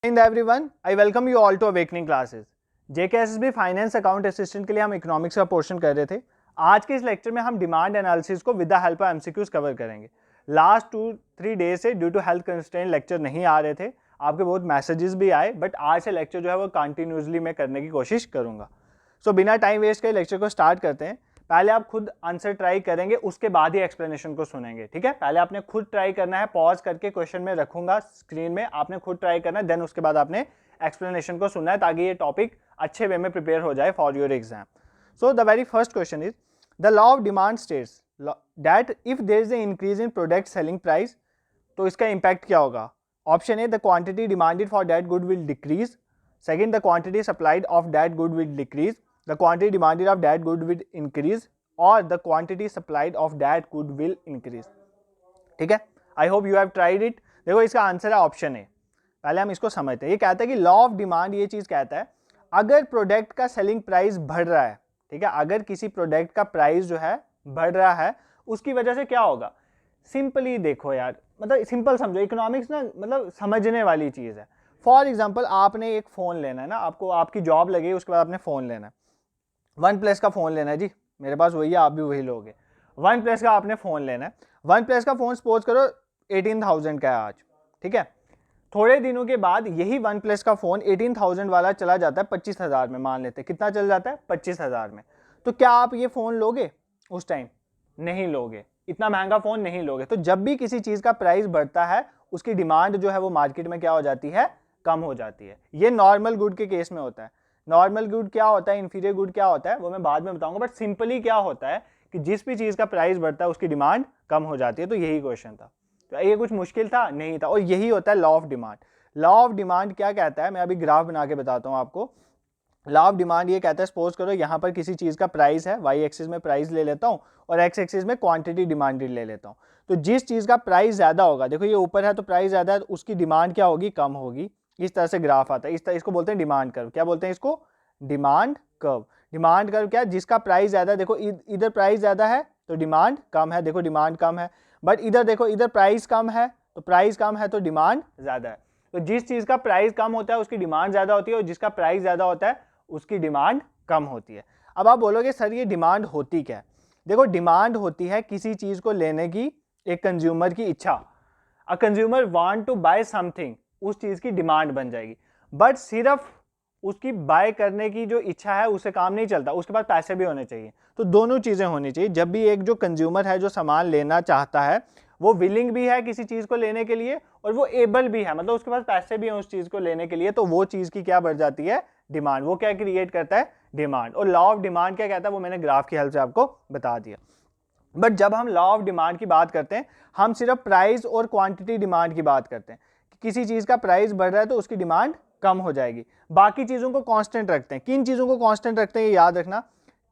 Everyone, I welcome you all to awakening classes. JKSSB finance account assistant के लिए हम economics का portion कर रहे थे। आज के इस लेक्चर में हम डिमांड एनालिसिस को with the help of MCQs cover करेंगे। लास्ट 2-3 डेज से due to health constraint lecture नहीं आ रहे थे, आपके बहुत मैसेजेस भी आए, बट आज से लेक्चर जो है वो कंटिन्यूसली मैं करने की कोशिश करूंगा। सो बिना टाइम वेस्ट के लेक्चर को स्टार्ट करते हैं। पहले आप खुद आंसर ट्राई करेंगे, उसके बाद ही एक्सप्लेनेशन को सुनेंगे, ठीक है। पहले आपने खुद ट्राई करना है, पॉज करके क्वेश्चन में रखूंगा स्क्रीन में, आपने खुद ट्राई करना है, देन उसके बाद आपने एक्सप्लेनेशन को सुनना है ताकि ये टॉपिक अच्छे वे में प्रिपेयर हो जाए for your exam. So the very first question is the law of demand states that if there is a increase in product selling price, तो इसका इंपैक्ट क्या होगा। Option A, the quantity demanded for that good will decrease. Second, the quantity supplied of that good will decrease. the quantity demanded of that good will increase or the quantity supplied of that good will increase। ठीक है, I hope you have tried it. देखो इसका answer है option A. पहले हम इसको समझते हैं। ये कहता है कि लॉ ऑफ डिमांड ये चीज कहता है अगर प्रोडक्ट का सेलिंग प्राइस बढ़ रहा है, ठीक है, अगर किसी प्रोडक्ट का प्राइस जो है बढ़ रहा है, उसकी वजह से क्या होगा। सिंपली देखो यार, मतलब सिंपल समझो, इकोनॉमिक्स ना मतलब समझने वाली चीज है। फॉर एग्जाम्पल आपने एक फोन लेना है ना, आपको आपकी जॉब लगी, उसके बाद आपने फोन लेना है, OnePlus का फ़ोन लेना है जी, मेरे पास वही है, आप भी वही लोगे। OnePlus का आपने फ़ोन लेना है। OnePlus का फ़ोन सपोज करो 18,000 का है आज, ठीक है। थोड़े दिनों के बाद यही OnePlus का फ़ोन 18,000 वाला चला जाता है 25,000 में, मान लेते हैं। कितना चल जाता है? 25,000 में। तो क्या आप ये फ़ोन लोगे उस टाइम? नहीं लोगे, इतना महंगा फ़ोन नहीं लोगे। तो जब भी किसी चीज़ का प्राइस बढ़ता है, उसकी डिमांड जो है वो मार्केट में क्या हो जाती है? कम हो जाती है। ये नॉर्मल गुड के केस में होता है। नॉर्मल गुड क्या होता है, इंफीरियर गुड क्या होता है, वो मैं बाद में बताऊंगा। बट सिंपली क्या होता है कि जिस भी चीज का प्राइस बढ़ता है उसकी डिमांड कम हो जाती है। तो यही क्वेश्चन था। तो ये कुछ मुश्किल था? नहीं था। और यही होता है law of demand. Law of demand क्या कहता है, मैं अभी ग्राफ बना के बताता हूँ आपको। लॉ ऑफ डिमांड ये कहता है, सपोज करो यहाँ पर किसी चीज का प्राइस है, वाई एक्सिस में प्राइस ले लेता हूँ और एक्स एक्सिस में क्वांटिटी डिमांडेड ले लेता हूँ। तो जिस चीज का प्राइस ज्यादा होगा, देखो ये ऊपर है तो प्राइस ज्यादा है, तो उसकी डिमांड क्या होगी? कम होगी। इस तरह से ग्राफ आता है, इस तरह, इसको बोलते हैं डिमांड कर्व। क्या बोलते हैं इसको? Demand curve. डिमांड कर्व क्या? जिसका प्राइस ज्यादा है, देखो इधर प्राइस ज्यादा है तो डिमांड कम है, देखो डिमांड कम है। बट इधर देखो, इधर प्राइस कम है तो प्राइस कम है तो डिमांड ज्यादा है। तो जिस चीज का प्राइस कम होता है उसकी डिमांड ज्यादा होती है, और जिसका प्राइस ज्यादा होता है उसकी डिमांड कम होती है। अब आप बोलोगे सर ये डिमांड होती क्या है? देखो डिमांड होती है किसी चीज को लेने की एक कंज्यूमर की इच्छा। A consumer want to buy something, उस चीज की डिमांड बन जाएगी। बट सिर्फ उसकी बाय करने की जो इच्छा है उससे काम नहीं चलता, उसके पास पैसे भी होने चाहिए। तो दोनों चीजें होनी चाहिए। जब भी एक जो कंज्यूमर है जो सामान लेना चाहता है, वो विलिंग भी है किसी चीज को लेने के लिए, और वो एबल भी है, मतलब उसके पास पैसे भी हैं उस चीज को लेने के लिए, तो वो चीज की क्या बढ़ जाती है? डिमांड। वो क्या क्रिएट करता है? डिमांड। और लॉ ऑफ डिमांड क्या कहता है वो मैंने ग्राफ की हेल्प से आपको बता दिया। बट जब हम लॉ ऑफ डिमांड की बात करते हैं, हम सिर्फ प्राइस और क्वांटिटी डिमांड की बात करते हैं। किसी चीज का प्राइस बढ़ रहा है तो उसकी डिमांड कम हो जाएगी। बाकी चीजों को कांस्टेंट रखते हैं। किन चीजों को कांस्टेंट रखते हैं ये याद रखना।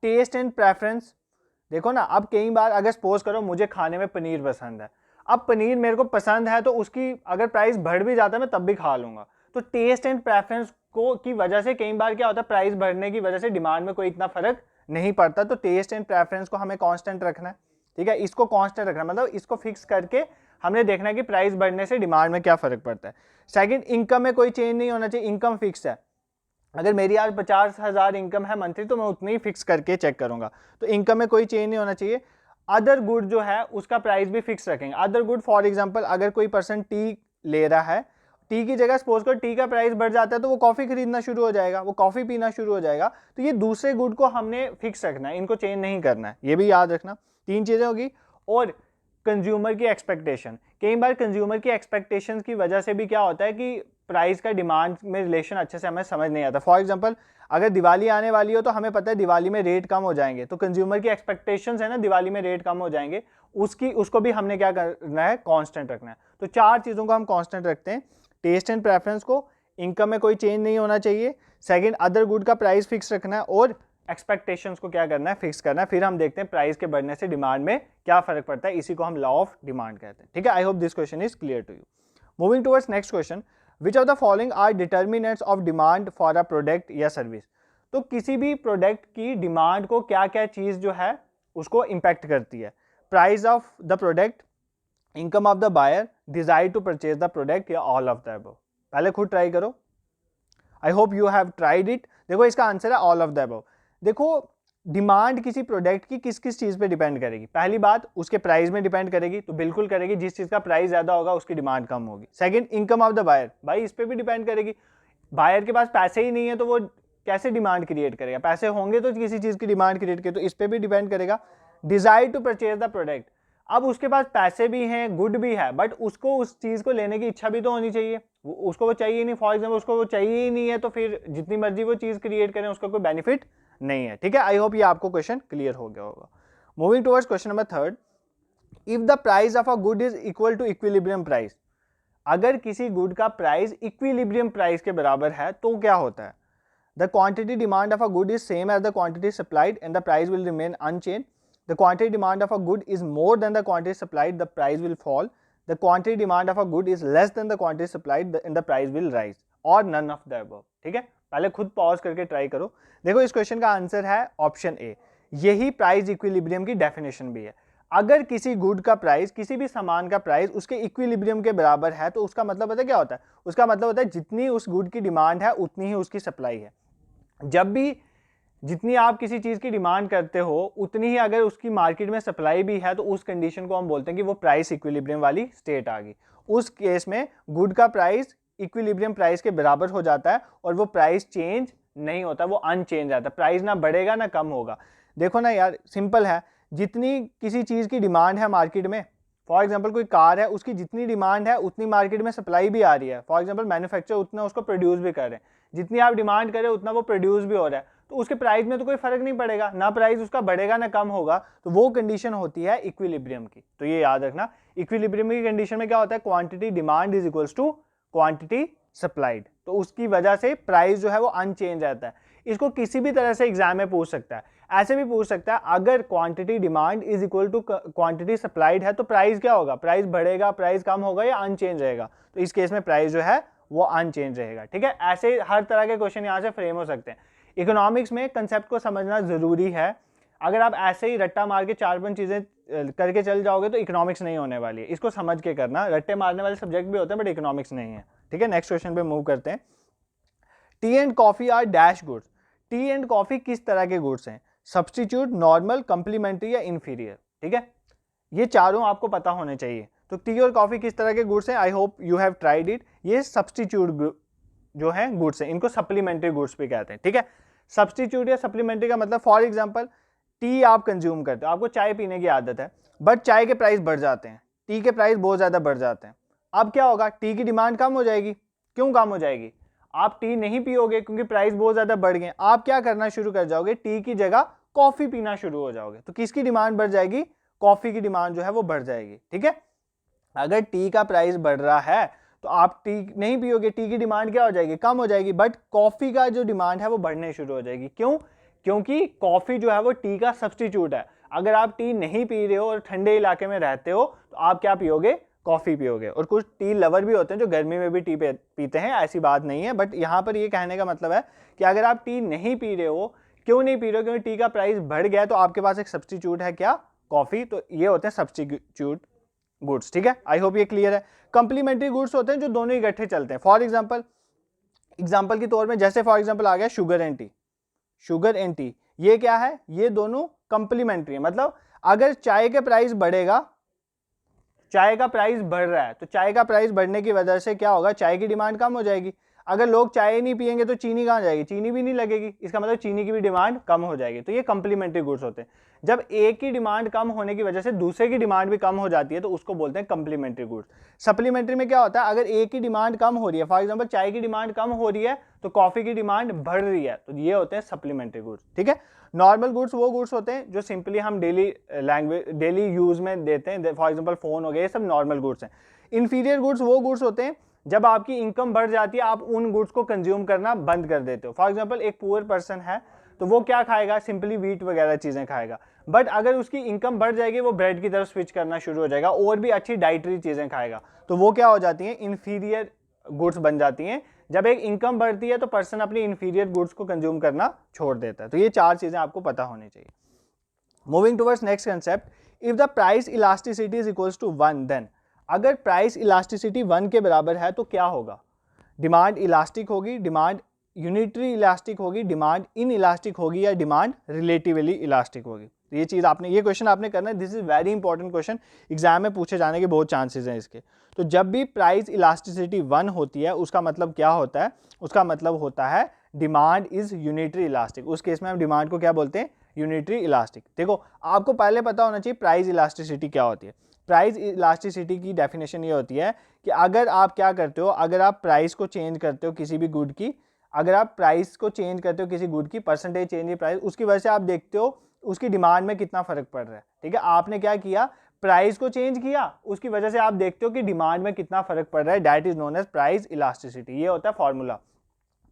Taste and preference. देखो ना, अब कई बार अगर सपोज करो मुझे खाने में पनीर पसंद है, अब पनीर मेरे को पसंद है तो उसकी अगर प्राइस बढ़ भी जाता है मैं तब भी खा लूंगा। तो टेस्ट एंड प्रेफरेंस को की वजह से कई बार क्या होता है, प्राइस बढ़ने की वजह से डिमांड में कोई इतना फर्क नहीं पड़ता। तो टेस्ट एंड प्रेफरेंस को हमें कांस्टेंट रखना है, ठीक है। इसको कांस्टेंट रखना मतलब इसको फिक्स करके हमने देखना है कि प्राइस बढ़ने से डिमांड में क्या फर्क पड़ता है। सेकंड, इनकम में कोई चेंज नहीं होना चाहिए। इनकम फिक्स है। अगर मेरी आज 50,000 इनकम है मंथली तो मैं उतनी ही फिक्स करके चेक करूंगा, तो इनकम में कोई चेंज नहीं होना चाहिए। अदर गुड जो है उसका प्राइस भी फिक्स रखेंगे। अदर गुड फॉर एग्जांपल अगर कोई पर्सन टी ले रहा है, टी की जगह सपोज कर टी का प्राइस बढ़ जाता है तो वो कॉफी खरीदना शुरू हो जाएगा, वो कॉफी पीना शुरू हो जाएगा। तो ये दूसरे गुड को हमने फिक्स रखना है, इनको चेंज नहीं करना है, ये भी याद रखना। 3 चीजें होगी। और कंज्यूमर की एक्सपेक्टेशन, कई बार कंज्यूमर की एक्सपेक्टेशंस की वजह से भी क्या होता है कि प्राइस का डिमांड में रिलेशन अच्छे से हमें समझ नहीं आता। फॉर एग्जांपल अगर दिवाली आने वाली हो तो हमें पता है दिवाली में रेट कम हो जाएंगे, तो कंज्यूमर की एक्सपेक्टेशंस है ना दिवाली में रेट कम हो जाएंगे, उसको भी हमने क्या करना है? कांस्टेंट रखना है। तो 4 चीज़ों को हम कांस्टेंट रखते हैं। टेस्ट एंड प्रेफरेंस को, इनकम में कोई चेंज नहीं होना चाहिए। सेकंड, अदर गुड का प्राइस फिक्स रखना है, और एक्सपेक्टेशंस को क्या करना है? फिक्स करना है। फिर हम देखते हैं प्राइस के बढ़ने से डिमांड में क्या फर्क पड़ता है, इसी को हम लॉ ऑफ डिमांड कहते हैं, ठीक है। I hope this question is clear to you. Moving towards next question, which of the following are determinants of demand for a product या सर्विस। तो किसी भी प्रोडक्ट की डिमांड को क्या क्या चीज जो है उसको इंपैक्ट करती है? Price of the product, income of the buyer, desire to purchase the product, या ऑल ऑफ द अबव। पहले खुद ट्राई करो। I hope you have tried it. देखो इसका आंसर है ऑल ऑफ द अबव। देखो डिमांड किसी प्रोडक्ट की किस किस चीज़ पे डिपेंड करेगी। पहली बात उसके प्राइस में डिपेंड करेगी, तो बिल्कुल करेगी, जिस चीज़ का प्राइस ज़्यादा होगा उसकी डिमांड कम होगी। Second, income of the buyer, भाई इस पे भी डिपेंड करेगी। बायर के पास पैसे ही नहीं है तो वो कैसे डिमांड क्रिएट करेगा, पैसे होंगे तो किसी चीज़ की डिमांड क्रिएट करे, तो इस पे भी डिपेंड करेगा। Desire to purchase the product, अब उसके पास पैसे भी हैं, गुड भी है, बट उसको उस चीज़ को लेने की इच्छा भी तो होनी चाहिए। उसको वो चाहिए नहीं, फॉर एग्जाम्पल उसको वो चाहिए ही नहीं है, तो फिर जितनी मर्जी वो चीज़ क्रिएट करें उसका कोई बेनिफिट नहीं है। ठीक है, आई होप ये आपको क्वेश्चन क्लियर हो गया होगा। Moving towards question number third, if the price of a good is equal to equilibrium price, अगर किसी गुड का प्राइस इक्विलिब्रियम प्राइस के बराबर है तो क्या होता है। The quantity demand of a good is same as the quantity supplied and the price will remain unchange. The quantity demand of a good is more than the quantity supplied, the price will fall. The quantity demand of a good is less than the quantity supplied and the price will rise, or none of the above। ठीक है, पहले खुद pause करके try करो। देखो इस question का answer है ऑप्शन ए, यही प्राइस इक्विलिब्रियम की डेफिनेशन भी है। अगर किसी गुड का प्राइस, किसी भी सामान का प्राइस उसके इक्विलिब्रियम के बराबर है तो उसका मतलब पता है क्या होता है, उसका मतलब होता है जितनी उस गुड की डिमांड है उतनी ही उसकी सप्लाई है। जब भी जितनी आप किसी चीज़ की डिमांड करते हो उतनी ही अगर उसकी मार्केट में सप्लाई भी है तो उस कंडीशन को हम बोलते हैं कि वो प्राइस इक्विलिब्रियम वाली स्टेट आ गई। उस केस में गुड का प्राइस इक्विलिब्रियम प्राइस के बराबर हो जाता है और वो प्राइस चेंज नहीं होता, वो अनचेंज आता है, प्राइस ना बढ़ेगा ना कम होगा। देखो ना यार, सिंपल है, जितनी किसी चीज़ की डिमांड है मार्केट में, फॉर एग्जाम्पल कोई कार है, उसकी जितनी डिमांड है उतनी मार्केट में सप्लाई भी आ रही है। फॉर एग्जाम्पल मैन्युफैक्चर उतना उसको प्रोड्यूस भी कर रहे हैं, जितनी आप डिमांड करें उतना वो प्रोड्यूस भी हो रहा है, तो उसके प्राइस में तो कोई फर्क नहीं पड़ेगा, ना प्राइस उसका बढ़ेगा ना कम होगा। तो वो कंडीशन होती है इक्विलिब्रियम की। तो ये याद रखना, इक्विलिब्रियम की कंडीशन में क्या होता है, quantity demand is equals to quantity supplied, तो उसकी वजह से प्राइस जो है वो अनचेंज रहता है। इसको किसी भी तरह से एग्जाम में पूछ सकता है, ऐसे भी पूछ सकता है, अगर quantity demand is equal to quantity supplied है तो प्राइस क्या होगा, प्राइस बढ़ेगा, प्राइस कम होगा या अनचेंज रहेगा। तो इस केस में प्राइस जो है वो अनचेंज रहेगा। ठीक है, ऐसे हर तरह के क्वेश्चन यहाँ से फ्रेम हो सकते हैं। इकोनॉमिक्स में कंसेप्ट को समझना जरूरी है, अगर आप ऐसे ही रट्टा मार के 4-5 चीजें करके चल जाओगे तो इकोनॉमिक्स नहीं होने वाली है। इसको समझ के करना, रट्टे मारने वाले सब्जेक्ट भी होते हैं बट इकोनॉमिक्स नहीं है। ठीक है, नेक्स्ट क्वेश्चन पे मूव करते हैं। Tea and coffee are dash goods, tea and coffee किस तरह के गुड्स हैं, सब्सटीट्यूट, नॉर्मल, कंप्लीमेंट्री या इन्फीरियर। ठीक है, ये चारों आपको पता होने चाहिए। तो टी और कॉफी किस तरह के गुड्स हैं, आई hope you have tried it. ये सब्सटीट्यूट जो है गुड्स हैं, इनको सप्लीमेंट्री गुड्स भी कहते हैं। ठीक है, सब्सटीट्यूट या सप्लीमेंट्री का मतलब, फॉर एग्जांपल टी आप कंज्यूम करते हो, आपको चाय पीने की आदत है, बट चाय के प्राइस बढ़ जाते हैं, टी के प्राइस बहुत ज़्यादा बढ़ जाते हैं। अब क्या होगा, टी की डिमांड कम हो जाएगी। क्यों कम हो जाएगी, आप टी नहीं पियोगे क्योंकि प्राइस बहुत ज़्यादा बढ़ गए, आप क्या करना शुरू कर जाओगे, टी की जगह कॉफ़ी पीना शुरू हो जाओगे। तो किसकी डिमांड बढ़ जाएगी, कॉफ़ी की डिमांड जो है वो बढ़ जाएगी। ठीक है, अगर टी का प्राइस बढ़ रहा है तो आप टी नहीं पियोगे, टी की डिमांड क्या हो जाएगी, कम हो जाएगी, बट कॉफ़ी का जो डिमांड है वो बढ़ने शुरू हो जाएगी। क्यों, क्योंकि कॉफ़ी जो है वो टी का सब्सटीट्यूट है। अगर आप टी नहीं पी रहे हो और ठंडे इलाके में रहते हो तो आप क्या पियोगे, कॉफ़ी पियोगे। और कुछ टी लवर भी होते हैं जो गर्मी में भी टी पीते हैं, ऐसी बात नहीं है, बट यहाँ पर ये कहने का मतलब है कि अगर आप टी नहीं पी रहे हो, क्यों नहीं पी रहे हो, क्योंकि टी का प्राइस बढ़ गया, तो आपके पास एक सब्सटीट्यूट है क्या, कॉफ़ी। तो ये होते हैं सब्सटीट्यूट गुड्स। ठीक है, आई होप ये क्लियर है। कंप्लीमेंट्री गुड्स होते हैं जो दोनों इकट्ठे चलते हैं। फॉर एग्जांपल के तौर में, जैसे फॉर एग्जांपल आ गया sugar and T, sugar and T, ये क्या है, ये दोनों कंप्लीमेंट्री है। मतलब अगर चाय के प्राइस बढ़ेगा, चाय का प्राइस बढ़ रहा है, तो चाय का प्राइस बढ़ने की वजह से क्या होगा, चाय की डिमांड कम हो जाएगी। अगर लोग चाय नहीं पियेंगे तो चीनी कहाँ जाएगी, चीनी भी नहीं लगेगी, इसका मतलब चीनी की भी डिमांड कम हो जाएगी। तो ये कंप्लीमेंट्री गुड्स होते हैं। जब एक की डिमांड कम होने की वजह से दूसरे की डिमांड भी कम हो जाती है तो उसको बोलते हैं कंप्लीमेंट्री गुड्स। सप्लीमेंट्री में क्या होता है, अगर एक की डिमांड कम हो रही है, फॉर एग्जांपल चाय की डिमांड कम हो रही है तो कॉफी की डिमांड बढ़ रही है, तो ये होते हैं सप्लीमेंट्री गुड्स। ठीक है, नॉर्मल गुड्स वो गुड्स होते हैं जो सिंपली हम डेली यूज में देते हैं, फॉर एग्जांपल फोन हो गए, ये सब नॉर्मल गुड्स हैं। इन्फीरियर गुड्स वो गुड्स होते हैं जब आपकी इनकम बढ़ जाती है, आप उन गुड्स को कंज्यूम करना बंद कर देते हो। फॉर एग्जांपल एक पुअर पर्सन है तो वो क्या खाएगा, सिंपली व्हीट वगैरह चीजें खाएगा, बट अगर उसकी इनकम बढ़ जाएगी वो ब्रेड की तरफ स्विच करना शुरू हो जाएगा और भी अच्छी डाइटरी चीजें खाएगा, तो वो क्या हो जाती हैं, इन्फीरियर गुड्स बन जाती हैं। जब एक इनकम बढ़ती है तो पर्सन अपनी इन्फीरियर गुड्स को कंज्यूम करना छोड़ देता है। तो ये चार चीजें आपको पता होनी चाहिए। Moving towards next concept, if the price elasticity is equals to 1, then, अगर प्राइस इलास्टिसिटी 1 के बराबर है तो क्या होगा। डिमांड इलास्टिक होगी, डिमांड यूनिटरी इलास्टिक होगी, डिमांड इन इलास्टिक होगी या डिमांड रिलेटिवली इलास्टिक होगी। तो ये चीज़ आपने, ये क्वेश्चन आपने करना है, this is very important question, exam में पूछे जाने के बहुत चांसेस हैं इसके। तो जब भी प्राइस इलास्टिसिटी 1 होती है उसका मतलब क्या होता है, उसका मतलब होता है डिमांड इज यूनिटरी इलास्टिक। उस केस में हम डिमांड को क्या बोलते हैं, यूनिटरी इलास्टिक। देखो आपको पहले पता होना चाहिए प्राइस इलास्टिसिटी क्या होती है। प्राइस इलास्टिसिटी की डेफिनेशन ये होती है कि अगर आप क्या करते हो, अगर आप प्राइस को चेंज करते हो किसी भी गुड की, अगर आप प्राइस को चेंज करते हो किसी गुड की, परसेंटेज चेंज इन प्राइस, उसकी वजह से आप देखते हो उसकी डिमांड में कितना फर्क पड़ रहा है। ठीक है, आपने क्या किया, प्राइस को चेंज किया, उसकी वजह से आप देखते हो कि डिमांड में कितना फर्क पड़ रहा है, that is known as price elasticity. ये होता है formula,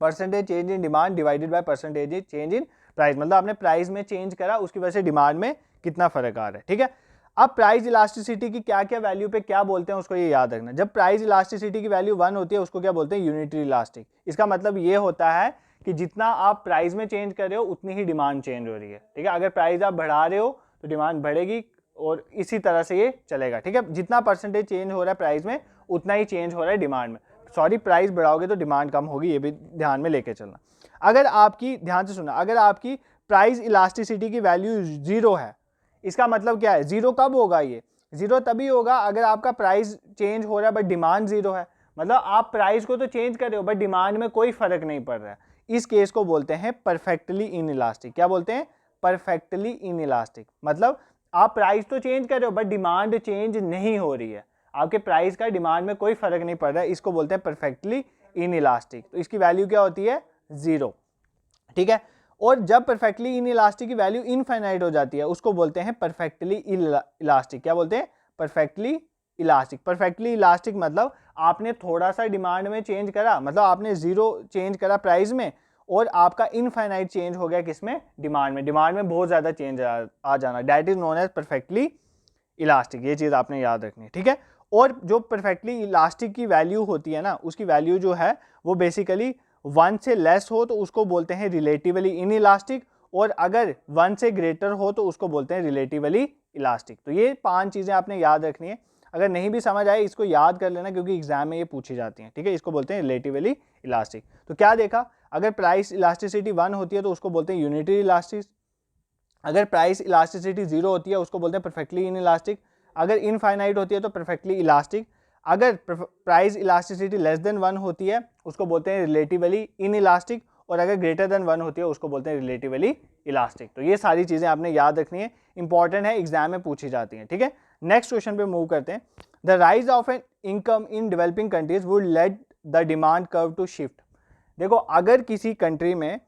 percentage change in demand divided by percentage change in price. मतलब आपने प्राइस में चेंज करा, उसकी वजह से डिमांड में कितना फर्क आ रहा है। ठीक है, अब प्राइस इलास्टिसिटी की क्या क्या वैल्यू पे क्या बोलते हैं उसको ये याद रखना। जब प्राइस इलास्टिसिटी की वैल्यू 1 होती है उसको क्या बोलते हैं, यूनिटरी इलास्टिक। इसका मतलब ये होता है कि जितना आप प्राइस में चेंज कर रहे हो उतनी ही डिमांड चेंज हो रही है। ठीक है, अगर प्राइस आप बढ़ा रहे हो तो डिमांड बढ़ेगी और इसी तरह से ये चलेगा। ठीक है, जितना परसेंटेज चेंज हो रहा है प्राइस में उतना ही चेंज हो रहा है डिमांड में। सॉरी, प्राइस बढ़ाओगे तो डिमांड कम होगी, ये भी ध्यान में लेके चलना। अगर आपकी, ध्यान से सुना, अगर आपकी प्राइस इलास्टिसिटी की वैल्यू 0 है, इसका मतलब क्या है, 0 कब होगा, ये 0 तभी होगा अगर आपका प्राइस चेंज हो रहा है बट डिमांड 0 है। मतलब आप प्राइस को तो चेंज कर रहे हो बट डिमांड में कोई फर्क नहीं पड़ रहा है। इस केस को बोलते हैं परफेक्टली इन इलास्टिक। क्या बोलते हैं, परफेक्टली इन इलास्टिक। मतलब आप प्राइस तो चेंज कर रहे हो बट डिमांड चेंज नहीं हो रही है, आपके प्राइस का डिमांड में कोई फर्क नहीं पड़ रहा है, इसको बोलते हैं परफेक्टली इन इलास्टिक। तो इसकी वैल्यू क्या होती है, 0। ठीक है, और जब परफेक्टली इन इलास्टिक की वैल्यू इनफाइनाइट हो जाती है उसको बोलते हैं परफेक्टली इलास्टिक। क्या बोलते हैं, परफेक्टली इलास्टिक। परफेक्टली इलास्टिक मतलब आपने थोड़ा सा डिमांड में चेंज करा, मतलब आपने 0 चेंज करा प्राइस में और आपका इनफाइनाइट चेंज हो गया किसमें, डिमांड में। डिमांड में बहुत ज़्यादा चेंज आ जाना, that is known as perfectly elastic. ये चीज़ आपने याद रखनी है। ठीक है, और जो परफेक्टली इलास्टिक की वैल्यू होती है ना, उसकी वैल्यू जो है वो बेसिकली 1 से लेस हो तो उसको बोलते हैं रिलेटिवली इन इलास्टिक, और अगर 1 से ग्रेटर हो तो उसको बोलते हैं रिलेटिवली इलास्टिक। तो ये 5 चीज़ें आपने याद रखनी है। अगर नहीं भी समझ आए इसको याद कर लेना क्योंकि एग्जाम में ये पूछी जाती हैं। ठीक है, इसको बोलते हैं रिलेटिवली इलास्टिक। तो क्या देखा, अगर प्राइस इलास्टिसिटी 1 होती है तो उसको बोलते हैं यूनिटरी इलास्टिक। अगर प्राइस इलास्टिसिटी 0 होती है उसको बोलते हैं परफेक्टली इन इलास्टिक। अगर इनफाइनाइट होती है तो परफेक्टली इलास्टिक। अगर प्राइस इलास्टिसिटी लेस देन 1 होती है उसको बोलते हैं रिलेटिवली इन इलास्टिक, और अगर ग्रेटर देन 1 होती है उसको बोलते हैं रिलेटिवली इलास्टिक। तो ये सारी चीज़ें आपने याद रखनी है, इंपॉर्टेंट है, एग्जाम में पूछी जाती हैं। ठीक है, नेक्स्ट क्वेश्चन पे मूव करते हैं। The rise of an income in developing countries would led the demand curve to shift. देखो, अगर किसी कंट्री में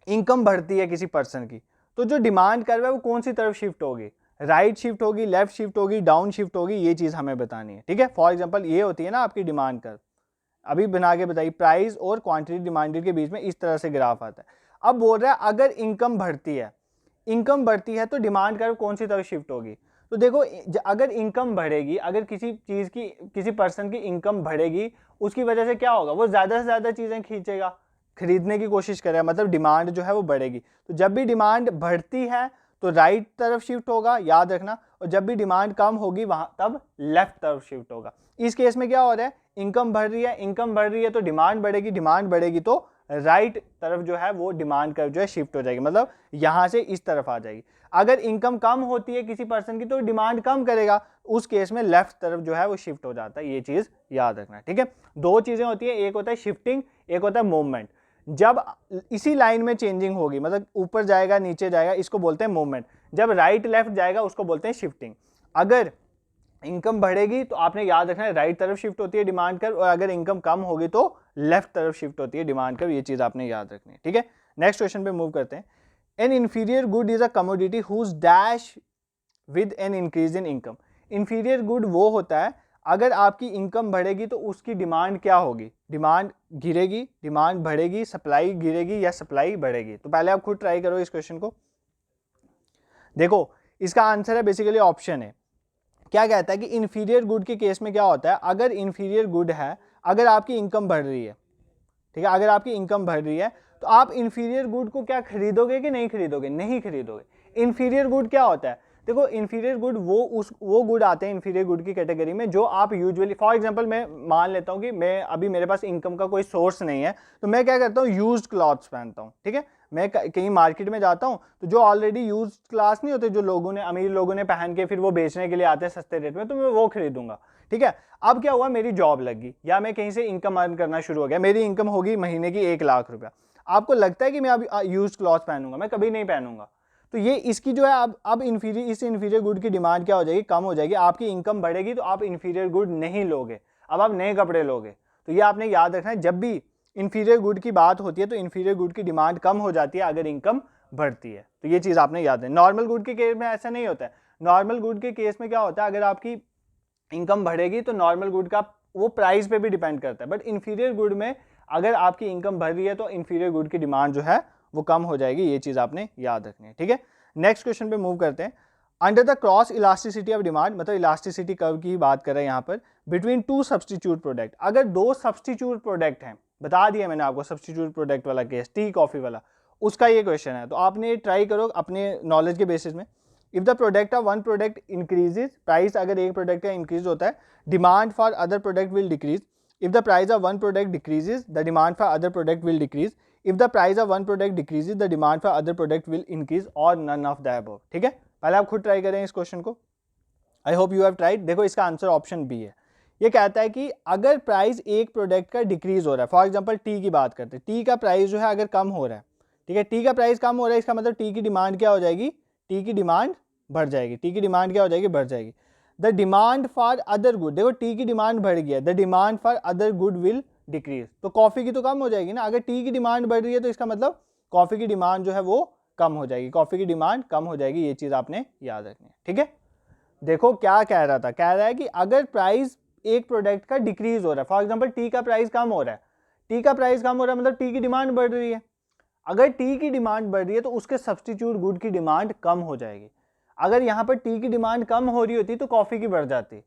इनकम बढ़ती है किसी पर्सन की तो जो डिमांड कर्व है वो कौन सी तरफ शिफ्ट होगी, राइट शिफ्ट होगी, लेफ्ट शिफ्ट होगी, डाउन शिफ्ट होगी, ये चीज़ हमें बतानी है। ठीक है, फॉर एग्जांपल ये होती है ना आपकी डिमांड कर्व, अभी बना के बताइए, प्राइस और क्वांटिटी डिमांडेड के बीच में इस तरह से ग्राफ आता है। अब बोल रहा है अगर इनकम बढ़ती है तो डिमांड कर्व कौन सी तरफ शिफ्ट होगी। तो देखो, अगर इनकम बढ़ेगी, अगर किसी चीज़ की, किसी पर्सन की इनकम बढ़ेगी, उसकी वजह से क्या होगा, वो ज़्यादा से ज़्यादा चीज़ें खींचेगा, खरीदने की कोशिश करेगा, मतलब डिमांड जो है वो बढ़ेगी। तो जब भी डिमांड बढ़ती है तो राइट तरफ शिफ्ट होगा, याद रखना, और जब भी डिमांड कम होगी वहाँ तब लेफ्ट तरफ शिफ्ट होगा। इस केस में क्या हो रहा है, इनकम बढ़ रही है तो डिमांड बढ़ेगी, डिमांड बढ़ेगी तो राइट तरफ जो है वो डिमांड कर्व जो है शिफ्ट हो जाएगी, मतलब यहाँ से इस तरफ आ जाएगी। अगर इनकम कम होती है किसी पर्सन की तो डिमांड कम करेगा, उस केस में लेफ्ट तरफ जो है वो शिफ्ट हो जाता है। ये चीज़ याद रखना। ठीक है, 2 चीज़ें होती है, एक होता है शिफ्टिंग, एक होता है मूवमेंट। जब इसी लाइन में चेंजिंग होगी, मतलब ऊपर जाएगा नीचे जाएगा, इसको बोलते हैं मूवमेंट। जब राइट लेफ्ट जाएगा उसको बोलते हैं शिफ्टिंग। अगर इनकम बढ़ेगी तो आपने याद रखना है राइट तरफ शिफ्ट होती है डिमांड कर्व, और अगर इनकम कम होगी तो लेफ्ट तरफ शिफ्ट होती है डिमांड कर्व। ये चीज़ आपने याद रखनी है। ठीक है, नेक्स्ट क्वेश्चन पे मूव करते हैं। An inferior good is a commodity whose dash with an increase in income. Inferior good वो होता है अगर आपकी इनकम बढ़ेगी तो उसकी डिमांड क्या होगी, डिमांड गिरेगी, डिमांड बढ़ेगी, सप्लाई गिरेगी या सप्लाई बढ़ेगी। तो पहले आप खुद ट्राई करो इस क्वेश्चन को। देखो, इसका आंसर है बेसिकली ऑप्शन है। क्या कहता है कि इन्फीरियर गुड के केस में क्या होता है, अगर इन्फीरियर गुड है, अगर आपकी इनकम बढ़ रही है, ठीक है, अगर आपकी इनकम बढ़ रही है तो आप इन्फीरियर गुड को क्या खरीदोगे कि नहीं खरीदोगे, नहीं खरीदोगे। इन्फीरियर गुड क्या होता है, देखो इन्फीरियर गुड वो गुड आते हैं इन्फीरियर गुड की कैटेगरी में जो आप यूजुअली, फॉर एग्जांपल मैं मान लेता हूँ कि मैं अभी मेरे पास इनकम का कोई सोर्स नहीं है, तो मैं क्या करता हूँ, यूज्ड क्लॉथ्स पहनता हूँ, ठीक है। मैं कहीं मार्केट में जाता हूँ तो जो ऑलरेडी यूज्ड क्लॉथ्स नहीं होते, जो लोगों ने, अमीर लोगों ने पहन के फिर वो बेचने के लिए आते हैं सस्ते रेट में, तो मैं वो खरीदूंगा, ठीक है। अब क्या हुआ, मेरी जॉब लगी या मैं कहीं से इनकम अर्न करना शुरू हो गया, मेरी इनकम होगी महीने की 1 लाख रुपया। आपको लगता है कि मैं अब यूज्ड क्लॉथ पहनूंगा? मैं कभी नहीं पहनूंगा। तो ये इसकी जो है अब इस इन्फीरियर गुड की डिमांड क्या हो जाएगी, कम हो जाएगी। आपकी इनकम बढ़ेगी तो आप इन्फीरियर गुड नहीं लोगे, अब आप नए कपड़े लोगे। तो ये आपने याद रखना है, जब भी इन्फीरियर गुड की बात होती है तो इन्फीरियर गुड की डिमांड कम हो जाती है अगर इनकम बढ़ती है। तो ये चीज़ आपने याद है। नॉर्मल गुड के केस में ऐसा नहीं होता है। नॉर्मल गुड के केस में क्या होता है, अगर आपकी इनकम बढ़ेगी तो नॉर्मल गुड का वो प्राइस पे भी डिपेंड करता है, बट इन्फीरियर गुड में अगर आपकी इनकम बढ़ रही है तो इन्फीरियर गुड की डिमांड जो है वो कम हो जाएगी। ये चीज़ आपने याद रखनी है, ठीक है। नेक्स्ट क्वेश्चन पे मूव करते हैं। Under the cross elasticity of demand, मतलब इलास्टिसिटी कर्व की बात कर रहे हैं यहाँ पर, बिटवीन टू सब्सटीट्यूट प्रोडक्ट। अगर दो सब्सटीट्यूट प्रोडक्ट हैं, बता दिया मैंने आपको सब्सटीट्यूट प्रोडक्ट वाला केस, टी कॉफी वाला, उसका ये क्वेश्चन है। तो आपने ट्राई करो अपने नॉलेज के बेसिस में। If the product of one product increases, price अगर एक प्रोडक्ट का इंक्रीज होता है, demand for other product will decrease. If the price of one product decreases, the demand for other product will decrease. If the price of one product decreases, the demand for other product will increase, और none of the above, ठीक है। पहले आप खुद try करें इस question को। आई hope you have tried. देखो इसका आंसर ऑप्शन बी है। ये कहता है कि अगर प्राइस एक प्रोडक्ट का डिक्रीज हो रहा है, फॉर एग्जांपल टी की बात करते हैं, टी का प्राइस जो है अगर कम हो रहा है, ठीक है, टी का प्राइस कम हो रहा है, इसका मतलब टी की डिमांड क्या हो जाएगी, टी की डिमांड बढ़ जाएगी। टी की डिमांड क्या हो जाएगी, बढ़ जाएगी। The demand for other good, देखो टी की डिमांड बढ़ गई है, the demand for other good will decrease, तो कॉफी की तो कम हो जाएगी ना। अगर टी की डिमांड बढ़ रही है तो इसका मतलब कॉफी की डिमांड जो है वो कम हो जाएगी, कॉफी की डिमांड कम हो जाएगी। ये चीज आपने याद रखनी है, ठीक है। देखो क्या कह रहा था, कह रहा है कि अगर प्राइस एक प्रोडक्ट का डिक्रीज हो रहा है, फॉर एग्जांपल टी का प्राइस कम हो रहा है, टी का प्राइस कम हो रहा है मतलब टी की डिमांड बढ़ रही है। अगर टी की डिमांड बढ़ रही है तो उसके सब्स्टिट्यूट गुड की डिमांड कम हो जाएगी। अगर यहाँ पर टी की डिमांड कम हो रही होती तो कॉफी की बढ़ जाती,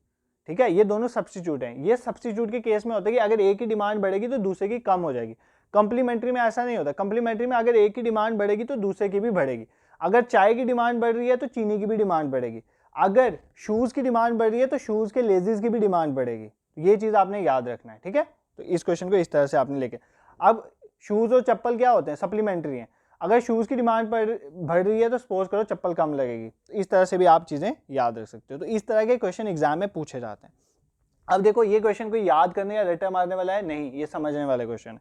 ठीक है। ये दोनों सब्स्टिट्यूट हैं। ये सब्स्टिट्यूट के केस में होता है कि अगर एक की डिमांड बढ़ेगी तो दूसरे की कम हो जाएगी। कंप्लीमेंट्री में ऐसा नहीं होता। कंप्लीमेंट्री में अगर एक की डिमांड बढ़ेगी तो दूसरे की भी बढ़ेगी। अगर चाय की डिमांड बढ़ रही है तो चीनी की भी डिमांड बढ़ेगी। अगर शूज की डिमांड बढ़ रही है तो शूज के लेजिस की भी डिमांड बढ़ेगी। ये चीज आपने याद रखना है, ठीक है। तो इस क्वेश्चन को इस तरह से आपने लेके, अब शूज और चप्पल क्या होते हैं, सप्लीमेंट्री हैं। अगर शूज की डिमांड बढ़ रही है तो सपोज करो चप्पल कम लगेगी। तो इस तरह से भी आप चीजें याद रख सकते हो। तो इस तरह के क्वेश्चन एग्जाम में पूछे जाते हैं। अब देखो ये क्वेश्चन कोई याद करने या रट्टा मारने वाला है नहीं, ये समझने वाले क्वेश्चन है।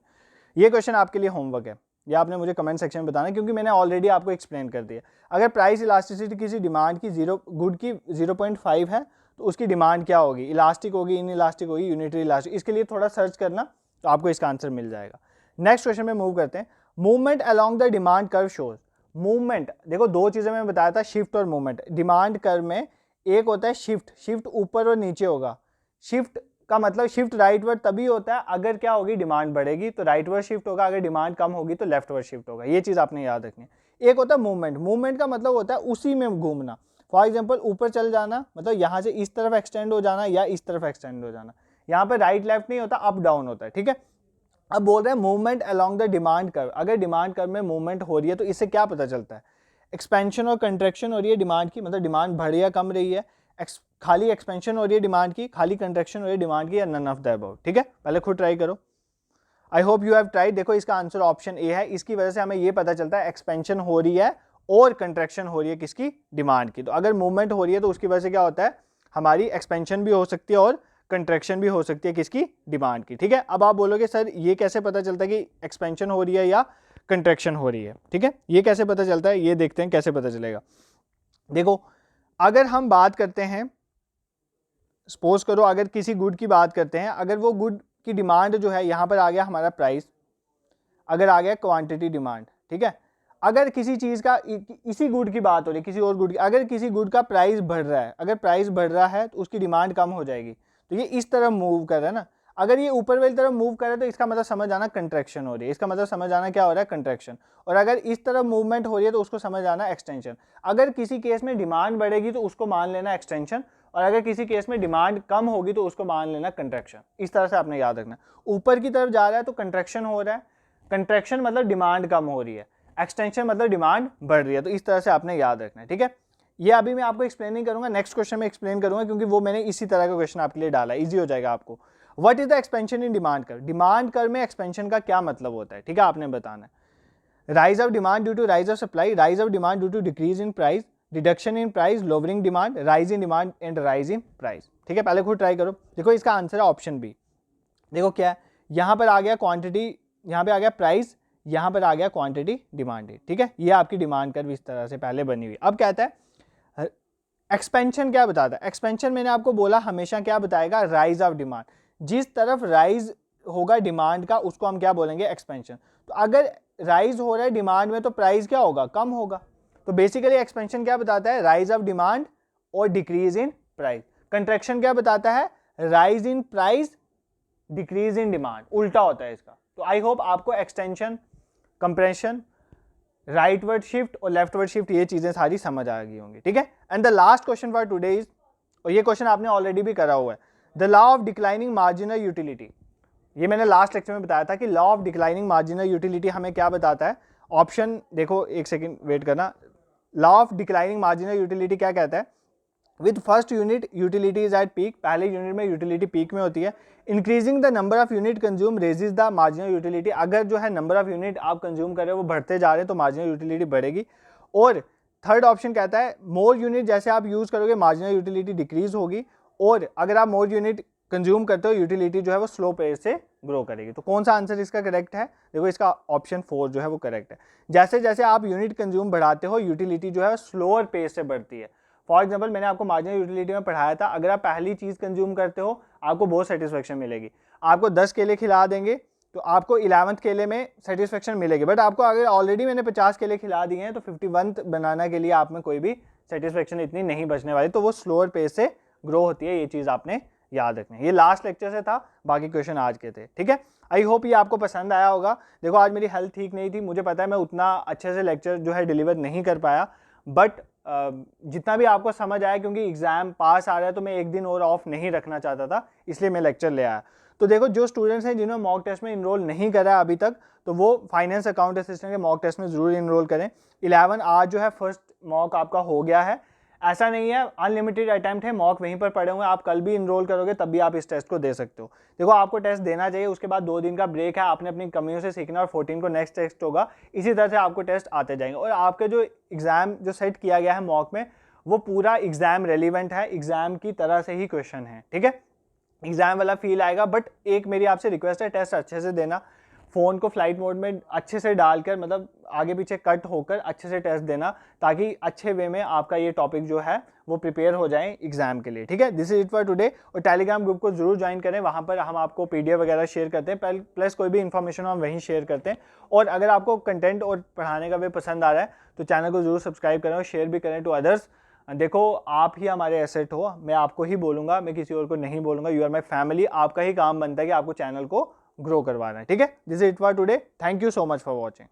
ये क्वेश्चन आपके लिए होमवर्क है, या आपने मुझे कमेंट सेक्शन में बताना, क्योंकि मैंने ऑलरेडी आपको एक्सप्लेन कर दिया। अगर प्राइस इलास्टिसिटी किसी डिमांड की गुड की 0.5 है तो उसकी डिमांड क्या होगी, इलास्टिक होगी, इन इलास्टिक होगी, यूनिटरी इलास्टिक। इसके लिए थोड़ा सर्च करना तो आपको इसका आंसर मिल जाएगा। नेक्स्ट क्वेश्चन में मूव करते हैं। Movement along the demand curve shows. Movement, देखो दो चीजें मैं बताया था, शिफ्ट और मूवमेंट। डिमांड कर्व में एक होता है शिफ्ट, शिफ्ट ऊपर और नीचे होगा। शिफ्ट का मतलब शिफ्ट राइटवर्ड तभी होता है अगर क्या होगी, डिमांड बढ़ेगी तो राइटवर्ड शिफ्ट होगा, अगर डिमांड कम होगी तो लेफ्टवर्ड शिफ्ट होगा। ये चीज आपने याद रखनी है। एक होता है मूवमेंट, मूवमेंट का मतलब होता है उसी में घूमना। फॉर एग्जाम्पल ऊपर चल जाना, मतलब यहाँ से इस तरफ एक्सटेंड हो जाना या इस तरफ एक्सटेंड हो जाना। यहाँ पर राइट लेफ्ट नहीं होता, अप डाउन होता है, ठीक है। अब बोल रहे हैं movement along the demand curve. अगर डिमांड कर्व में मूवमेंट हो रही है तो इससे क्या पता चलता है, एक्सपेंशन और कंट्रैक्शन हो रही है डिमांड की, मतलब डिमांड बढ़ या कम रही है, खाली एक्सपेंशन हो रही है डिमांड की, खाली कंट्रैक्शन हो रही है डिमांड की, या नन ऑफ द अबव, ठीक है। पहले खुद ट्राई करो। I hope you have tried. देखो इसका आंसर ऑप्शन ए है। इसकी वजह से हमें ये पता चलता है एक्सपेंशन हो रही है और कंट्रैक्शन हो रही है किसकी, डिमांड की। तो अगर मूवमेंट हो रही है तो उसकी वजह से क्या होता है, हमारी एक्सपेंशन भी हो सकती है और कंट्रैक्शन भी हो सकती है किसकी, डिमांड की, ठीक है। अब आप बोलोगे सर ये कैसे पता चलता है कि एक्सपेंशन हो रही है या कंट्रैक्शन हो रही है, ठीक है। ये कैसे पता चलता है, ये देखते हैं कैसे पता चलेगा। देखो अगर हम बात करते हैं, सपोज करो अगर किसी गुड की बात करते हैं, अगर वो गुड की डिमांड जो है, यहाँ पर आ गया हमारा प्राइस, अगर आ गया क्वांटिटी डिमांड, ठीक है। अगर किसी चीज़ का, इसी गुड की बात हो रही है, किसी और गुड की, अगर किसी गुड का प्राइस बढ़ रहा है, अगर प्राइस बढ़ रहा है तो उसकी डिमांड कम हो जाएगी। तो ये इस तरफ मूव कर रहा है ना। अगर ये ऊपर वाली तरफ मूव कर रहा है तो इसका मतलब समझ आना कंट्रैक्शन हो रही है, इसका मतलब समझ आना क्या हो रहा है, कंट्रैक्शन। और अगर इस तरफ मूवमेंट हो रही है तो उसको समझ आना एक्सटेंशन। अगर किसी केस में डिमांड बढ़ेगी तो उसको मान लेना एक्सटेंशन, और अगर किसी केस में डिमांड कम होगी तो उसको मान लेना कंट्रैक्शन। इस तरह से आपने याद रखना। ऊपर की तरफ जा रहा है तो कंट्रैक्शन हो रहा है, कंट्रैक्शन मतलब डिमांड कम हो रही है, एक्सटेंशन मतलब डिमांड बढ़ रही है। तो इस तरह से आपने याद रखना है, ठीक है। ये अभी मैं आपको एक्सप्लेन नहीं करूंगा, नेक्स्ट क्वेश्चन में एक्सप्लेन करूंगा, क्योंकि वो मैंने इसी तरह का क्वेश्चन आपके लिए डाला, इजी हो जाएगा आपको। What is the expansion in demand curve? Demand curve में एक्सपेंशन का क्या मतलब होता है, ठीक है, आपने बताना है। Rise of demand due to rise of supply, rise of demand due to decrease in price, reduction in price, lowering demand, rise in demand and rise in price. ठीक है, पहले खुद ट्राई करो। देखो इसका आंसर है ऑप्शन बी। देखो क्या है, यहाँ पर आ गया क्वांटिटी, यहाँ पे आ गया प्राइस, यहाँ पर आ गया क्वांटिटी डिमांडेड। ठीक है, ये आपकी डिमांड कर्व इस तरह से पहले बनी हुई। अब कहता है एक्सपेंशन क्या बताता है? एक्सपेंशन मैंने आपको बोला हमेशा क्या बताएगा, राइज ऑफ डिमांड। जिस तरफ राइज होगा डिमांड का उसको हम क्या बोलेंगे, एक्सपेंशन। तो अगर राइज हो रहा है डिमांड में तो प्राइस क्या होगा, कम होगा। तो बेसिकली एक्सपेंशन क्या बताता है, राइज ऑफ डिमांड और डिक्रीज इन प्राइस। कंट्रैक्शन क्या बताता है, rise in price decrease in demand, उल्टा होता है इसका। तो आई होप आपको एक्सटेंशन, कंप्रेशन, राइटवर्ड शिफ्ट और लेफ्टवर्ड शिफ्ट ये चीजें सारी समझ आ गई होंगी। ठीक है, and the last question for today is, और ये क्वेश्चन आपने ऑलरेडी भी करा हुआ है, the law of declining marginal utility. ये मैंने लास्ट लेक्चर में बताया था कि law of declining marginal utility हमें क्या बताता है। ऑप्शन देखो, एक सेकेंड वेट करना। Law of declining marginal utility क्या कहता है, with first unit utility is at peak, पहले यूनिट में यूटिलिटी पीक में होती है। Increasing the number of unit consume raises the marginal utility, अगर जो है नंबर ऑफ यूनिट आप कंज्यूम कर रहे हो वो बढ़ते जा रहे हैं तो मार्जिनल यूटिलिटी बढ़ेगी। और थर्ड ऑप्शन कहता है मोर यूनिट जैसे आप यूज करोगे मार्जिनल यूटिलिटी डिक्रीज होगी, और अगर आप मोर यूनिट कंज्यूम करते हो यूटिलिटी जो है वो स्लो पेस से ग्रो करेगी। तो कौन सा आंसर इसका करेक्ट है? देखो इसका ऑप्शन 4 जो है वो करेक्ट है। जैसे जैसे आप यूनिट कंज्यूम बढ़ाते हो यूटिलिटी जो है स्लोअर पेस से बढ़ती है। फॉर एग्जाम्पल मैंने आपको मार्जिनल यूटिलिटी में पढ़ाया था, अगर आप पहली चीज़ कंज्यूम करते हो आपको बहुत सेटिस्फेक्शन मिलेगी। आपको 10 केले खिला देंगे तो आपको 11th केले में सेटिस्फेक्शन मिलेगी, बट आपको अगर ऑलरेडी मैंने 50 केले खिला दिए हैं तो 51th बनाना के लिए आप में कोई भी सेटिस्फेक्शन इतनी नहीं बचने वाली, तो वो स्लोअर पेस से ग्रो होती है। ये चीज़ आपने याद रखनी है। ये लास्ट लेक्चर से था, बाकी क्वेश्चन आज के थे। ठीक है, आई होप ये आपको पसंद आया होगा। देखो आज मेरी हेल्थ ठीक नहीं थी, मुझे पता है मैं उतना अच्छे से लेक्चर जो है डिलीवर नहीं कर पाया, बट जितना भी आपको समझ आया, क्योंकि एग्जाम पास आ रहा है तो मैं एक दिन और ऑफ नहीं रखना चाहता था, इसलिए मैं लेक्चर ले आया। तो देखो जो स्टूडेंट्स हैं जिन्होंने मॉक टेस्ट में इनरोल नहीं करा अभी तक, तो वो फाइनेंस अकाउंट असिस्टेंट के मॉक टेस्ट में जरूर इनरोल करें। 11 आज जो है फर्स्ट मॉक आपका हो गया है। ऐसा नहीं है, अनलिमिटेड अटेम्प्ट है, मॉक वहीं पर पड़े हुए हैं, आप कल भी इनरोल करोगे तब भी आप इस टेस्ट को दे सकते हो। देखो आपको टेस्ट देना चाहिए, उसके बाद 2 दिन का ब्रेक है, आपने अपनी कमियों से सीखना, और 14 को नेक्स्ट टेस्ट होगा। इसी तरह से आपको टेस्ट आते जाएंगे, और आपके जो एग्जाम जो सेट किया गया है मॉक में वो पूरा एग्जाम रेलिवेंट है, एग्जाम की तरह से ही क्वेश्चन है। ठीक है, एग्जाम वाला फील आएगा। बट एक मेरी आपसे रिक्वेस्ट है, टेस्ट अच्छे से देना, फ़ोन को फ्लाइट मोड में अच्छे से डालकर, मतलब आगे पीछे कट होकर अच्छे से टेस्ट देना, ताकि अच्छे वे में आपका ये टॉपिक जो है वो प्रिपेयर हो जाए एग्जाम के लिए। ठीक है, this is it for today. और टेलीग्राम ग्रुप को जरूर ज्वाइन करें, वहाँ पर हम आपको PDF वगैरह शेयर करते हैं, प्लस कोई भी इन्फॉर्मेशन हम वहीं शेयर करते हैं। और अगर आपको कंटेंट और पढ़ाने का वे पसंद आ रहा है तो चैनल को जरूर सब्सक्राइब करें और शेयर भी करें टू अदर्स। देखो आप ही हमारे एसेट हो, मैं आपको ही बोलूँगा, मैं किसी और को नहीं बोलूँगा। यू आर माई फैमिली, आपका ही काम बनता है कि आपको चैनल को ग्रो करवाना है। ठीक है, this is it for today, thank you so much for watching.